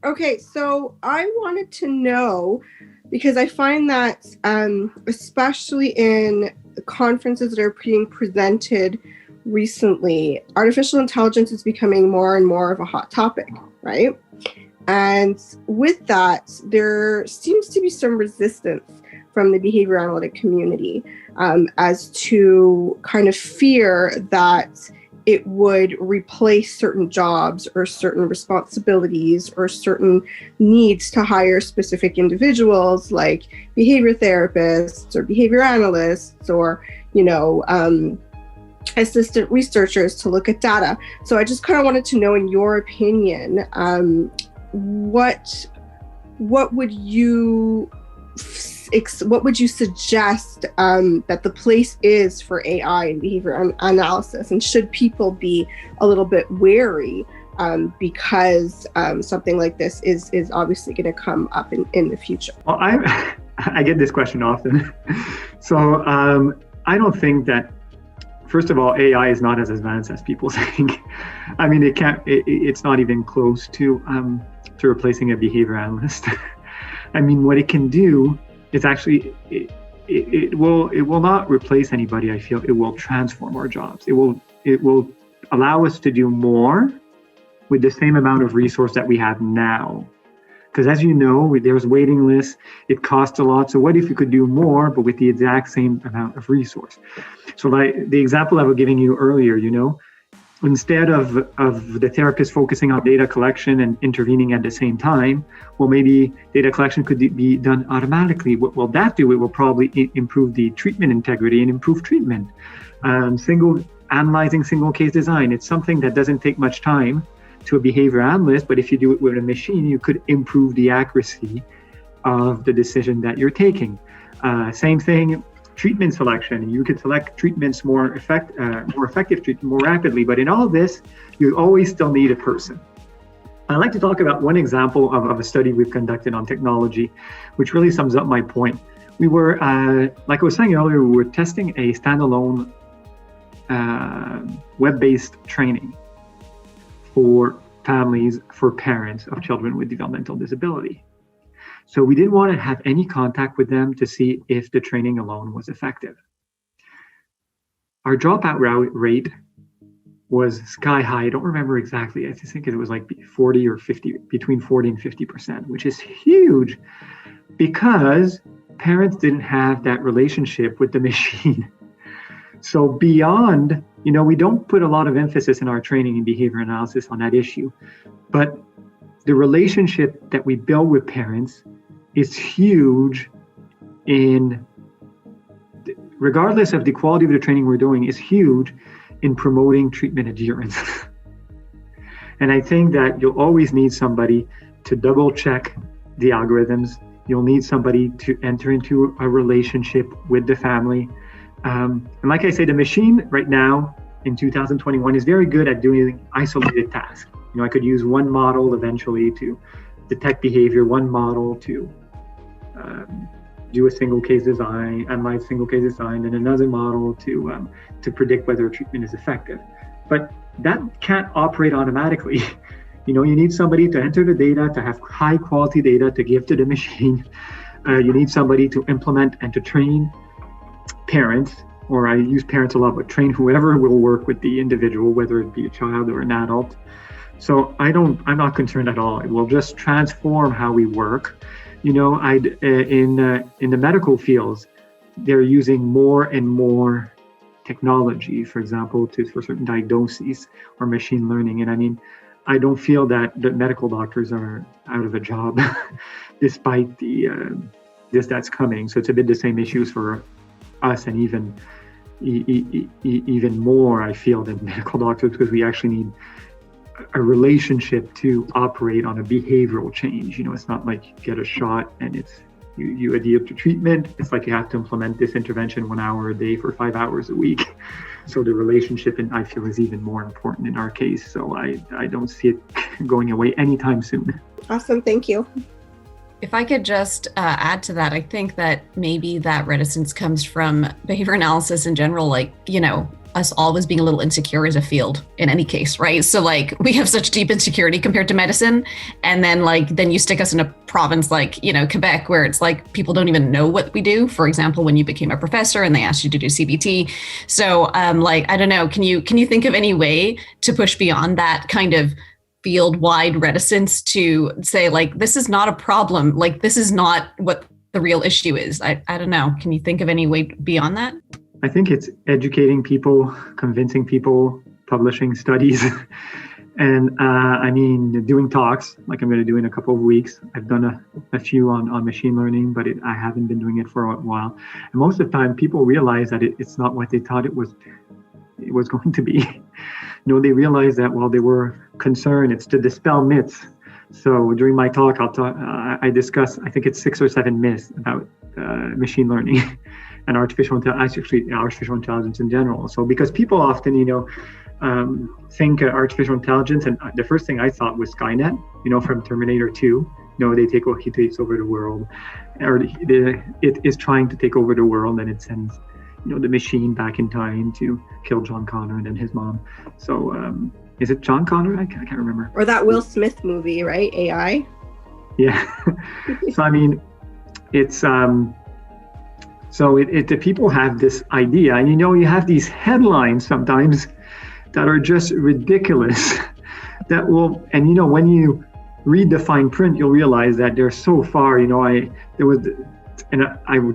Okay, so I wanted to know, because I find that especially in conferences that are being presented recently, artificial intelligence is becoming more and more of a hot topic, right? And with that, there seems to be some resistance from the behavior analytic community as to kind of fear that it would replace certain jobs or certain responsibilities or certain needs to hire specific individuals like behavior therapists or behavior analysts or, assistant researchers to look at data. So I just kind of wanted to know, in your opinion, what would you suggest that the place is for AI in behavior analysis, and should people be a little bit wary because something like this is obviously going to come up in the future? Well, I get this question often. So I don't think that, first of all, AI is not as advanced as people think. I mean, it's not even close to replacing a behavior analyst. I mean, what it can do is actually, it will not replace anybody. I feel it will transform our jobs. It will allow us to do more with the same amount of resource that we have now. Because as you know, there's waiting lists, it costs a lot. So what if you could do more, but with the exact same amount of resource? So like the example I was giving you earlier, instead of the therapist focusing on data collection and intervening at the same time, well, maybe data collection could be done automatically. What will that do? It will probably improve the treatment integrity and improve treatment. Analyzing single case design, it's something that doesn't take much time to a behavior analyst, but if you do it with a machine, you could improve the accuracy of the decision that you're taking. Same thing, treatment selection. You could select treatments more effective treatment more rapidly, but in all of this, you always still need a person. I'd like to talk about one example of a study we've conducted on technology, which really sums up my point. We were, like I was saying earlier, we were testing a standalone web-based training for families, for parents of children with developmental disability. So we didn't want to have any contact with them to see if the training alone was effective. Our dropout rate was sky high. I don't remember exactly. I think it was like 40 or 50, between 40 and 50%, which is huge because parents didn't have that relationship with the machine. So beyond, we don't put a lot of emphasis in our training in behavior analysis on that issue, but the relationship that we build with parents is huge regardless of the quality of the training we're doing, is huge in promoting treatment adherence. And I think that you'll always need somebody to double check the algorithms. You'll need somebody to enter into a relationship with the family. And like I say, the machine right now in 2021 is very good at doing isolated tasks. I could use one model eventually to detect behavior, one model to do a single case design, analyze single case design, and another model to predict whether a treatment is effective. But that can't operate automatically. You need somebody to enter the data, to have high quality data to give to the machine. You need somebody to implement and to train parents, or I use parents a lot, but train whoever will work with the individual, whether it be a child or an adult. So I'm not concerned at all. It will just transform how we work. In the medical fields, they're using more and more technology, for example, for certain diagnoses or machine learning. And I mean, I don't feel that the medical doctors are out of a job despite this that's coming. So it's a bit the same issues for us, and even more, I feel, than medical doctors, because we actually need a relationship to operate on a behavioral change. It's not like you get a shot and you adhere to treatment. It's like you have to implement this intervention 1 hour a day for 5 hours a week. So the relationship, and I feel, is even more important in our case. So I don't see it going away anytime soon. Awesome, thank you. If I could just add to that, I think that maybe that reticence comes from behavior analysis in general, like, us always being a little insecure as a field in any case, right? So like we have such deep insecurity compared to medicine. And then you stick us in a province like, Quebec, where it's like people don't even know what we do. For example, when you became a professor and they asked you to do CBT. So I don't know, can you think of any way to push beyond that kind of field-wide reticence to say like, this is not a problem, like this is not what the real issue is? I don't know. Can you think of any way beyond that? I think it's educating people, convincing people, publishing studies, and doing talks like I'm going to do in a couple of weeks. I've done a few on machine learning, but I haven't been doing it for a while. And most of the time, people realize that it's not what they thought it was going to be. They realize that while they were concerned, it's to dispel myths. So during my talk, I discuss, I think it's 6 or 7 myths about machine learning. And artificial intelligence in general. So because people often, think artificial intelligence, and the first thing I thought was Skynet, from Terminator 2. He takes over the world, or it is trying to take over the world, and it sends, the machine back in time to kill John Connor and then his mom. So is it John Connor? I can't remember. Or that Will Smith movie, right? AI. Yeah. So it's So the people have this idea, and you have these headlines sometimes that are just ridiculous. That will, and when you read the fine print, you'll realize that they're so far. I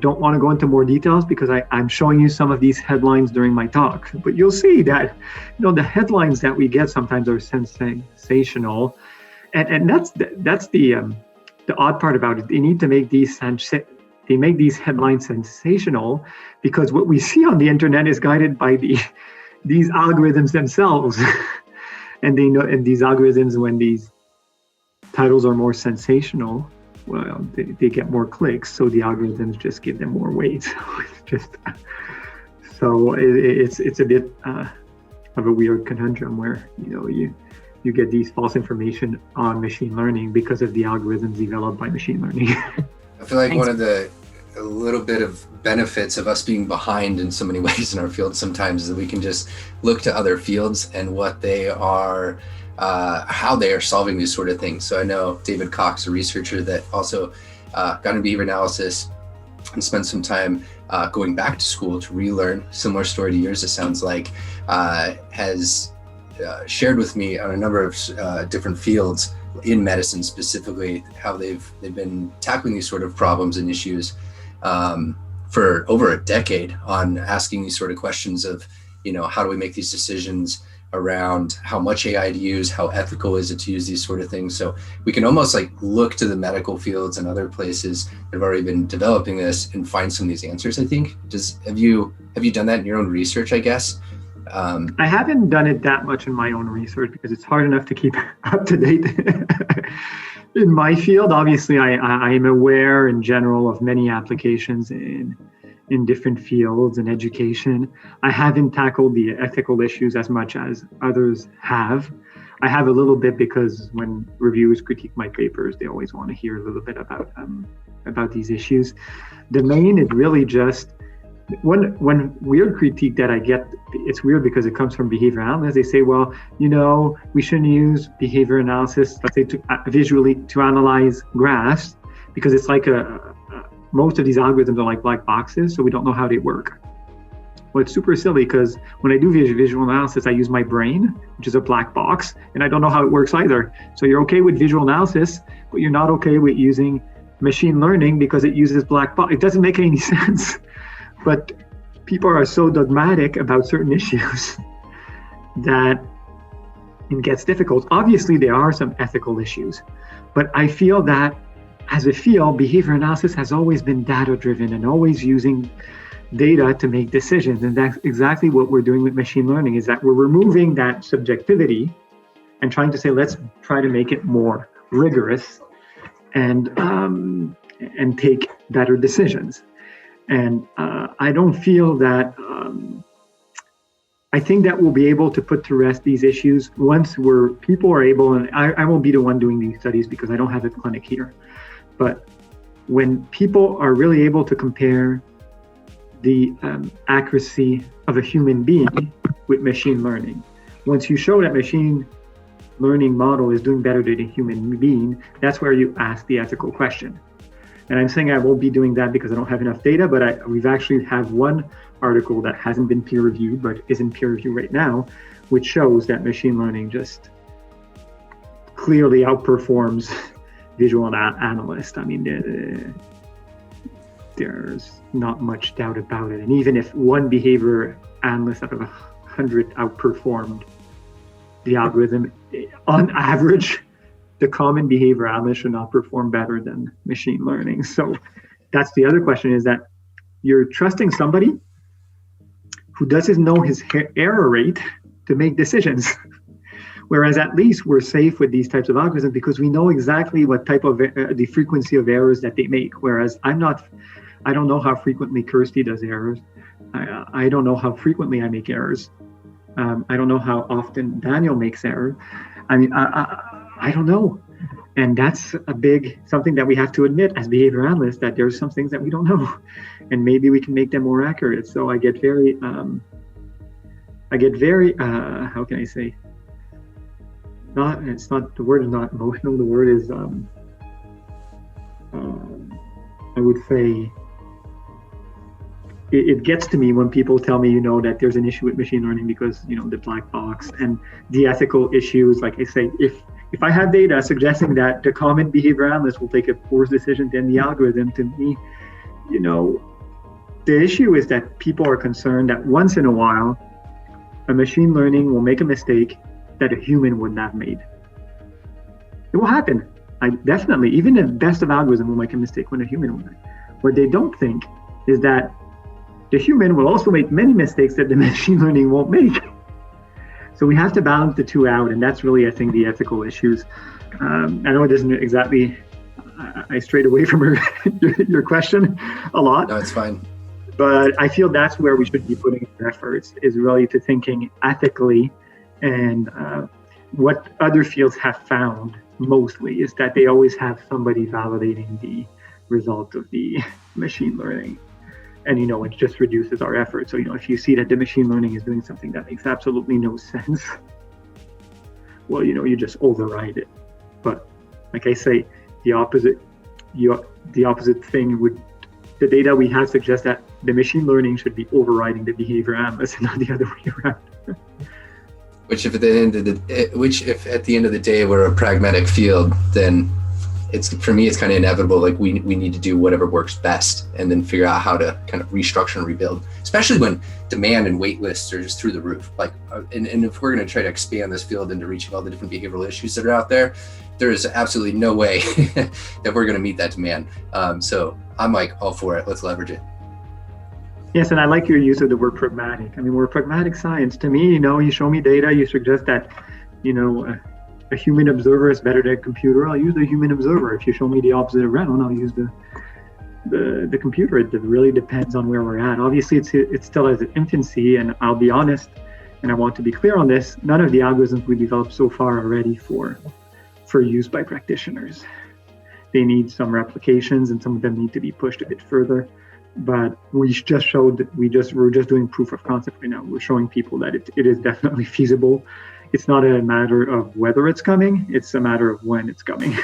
don't want to go into more details because I'm showing you some of these headlines during my talk. But you'll see that the headlines that we get sometimes are sensational, and that's the odd part about it. They need to make these They make these headlines sensational because what we see on the internet is guided by these algorithms themselves. And these algorithms, when these titles are more sensational, well, they get more clicks. So the algorithms just give them more weight. It's a bit of a weird conundrum where, you get these false information on machine learning because of the algorithms developed by machine learning. I feel like one of a little bit of benefits of us being behind in so many ways in our field sometimes is that we can just look to other fields and what they are, how they are solving these sort of things. So I know David Cox, a researcher that also got into behavior analysis and spent some time going back to school to relearn, similar story to yours, it sounds like, has shared with me on a number of different fields in medicine, specifically how they've been tackling these sort of problems and issues for over a decade, on asking these sort of questions of, how do we make these decisions around how much AI to use, how ethical is it to use these sort of things. So we can almost look to the medical fields and other places that have already been developing this and find some of these answers, I think. Have you done that in your own research, I guess? I haven't done it that much in my own research because it's hard enough to keep up to date in my field. Obviously, I am aware in general of many applications in different fields and education. I haven't tackled the ethical issues as much as others have. I have a little bit because when reviewers critique my papers, they always want to hear a little bit about these issues. The main is really just one weird critique that I get. It's weird because it comes from behavior analysts. They say, well, we shouldn't use behavior analysis, let's say, to analyze graphs, because it's like most of these algorithms are like black boxes, so we don't know how they work. Well, it's super silly because when I do visual analysis, I use my brain, which is a black box, and I don't know how it works either. So you're okay with visual analysis, but you're not okay with using machine learning because it uses black box. It doesn't make any sense. But people are so dogmatic about certain issues that it gets difficult. Obviously, there are some ethical issues, but I feel that as a field, behavior analysis has always been data-driven and always using data to make decisions. And that's exactly what we're doing with machine learning, is that we're removing that subjectivity and trying to say, let's try to make it more rigorous and take better decisions. And I don't feel that, I think that we'll be able to put to rest these issues once people are able, and I won't be the one doing these studies because I don't have a clinic here, But when people are really able to compare the accuracy of a human being with machine learning, once you show that machine learning model is doing better than a human being, that's where you ask the ethical question. And I'm saying I won't be doing that because I don't have enough data, but we've actually have one article that hasn't been peer reviewed, but is in peer review right now, which shows that machine learning just clearly outperforms visual analysts. I mean, there's not much doubt about it. And even if one behavior analyst out of 100 outperformed the algorithm, on average, the common behavior analyst should not perform better than machine learning. So that's the other question, is that you're trusting somebody who doesn't know his error rate to make decisions. Whereas at least we're safe with these types of algorithms because we know exactly what type of the frequency of errors that they make. Whereas I don't know how frequently Kirsty does errors. I don't know how frequently I make errors. I don't know how often Daniel makes errors. I mean, I don't know. And that's something that we have to admit as behavior analysts, that there's some things that we don't know, and maybe we can make them more accurate. So I get very, how can I say? The word is not emotional. The word is, I would say, it gets to me when people tell me, that there's an issue with machine learning because, the black box and the ethical issues. Like I say, if I have data suggesting that the common behavior analyst will take a worse decision than the algorithm, to me, the issue is that people are concerned that once in a while, a machine learning will make a mistake that a human wouldn't have made. It will happen. Definitely, even the best of algorithms will make a mistake when a human would. What they don't think is that the human will also make many mistakes that the machine learning won't make. So we have to balance the two out, and that's really, I think, the ethical issues. I know it doesn't exactly, I strayed away from your question a lot. No, it's fine. But I feel that's where we should be putting our efforts, is really to thinking ethically. And what other fields have found mostly is that they always have somebody validating the result of the machine learning. And, it just reduces our effort. So, if you see that the machine learning is doing something that makes absolutely no sense, well, you just override it. But like I say, the opposite thing would, the data we have suggests that the machine learning should be overriding the behavior analyst and not the other way around. Which if at the end of the day we're a pragmatic field, then for me it's kind of inevitable. Like we need to do whatever works best and then figure out how to kind of restructure and rebuild, especially when demand and wait lists are just through the roof. Like, and if we're going to try to expand this field into reaching all the different behavioral issues that are out there, there is absolutely no way that we're going to meet that demand. So I'm like all for it. Let's leverage it. Yes, and I like your use of the word pragmatic. I mean, we're a pragmatic science. To me, you show me data, you suggest that, a human observer is better than a computer, I'll use the human observer. If you show me the opposite around, I'll use the computer. It really depends on where we're at. Obviously, it's still at its infancy, and I'll be honest, and I want to be clear on this, none of the algorithms we developed so far are ready for use by practitioners. They need some replications, and some of them need to be pushed a bit further. But we just showed that we're just doing proof of concept right now. We're showing people that it is definitely feasible. It's not a matter of whether it's coming, it's a matter of when it's coming.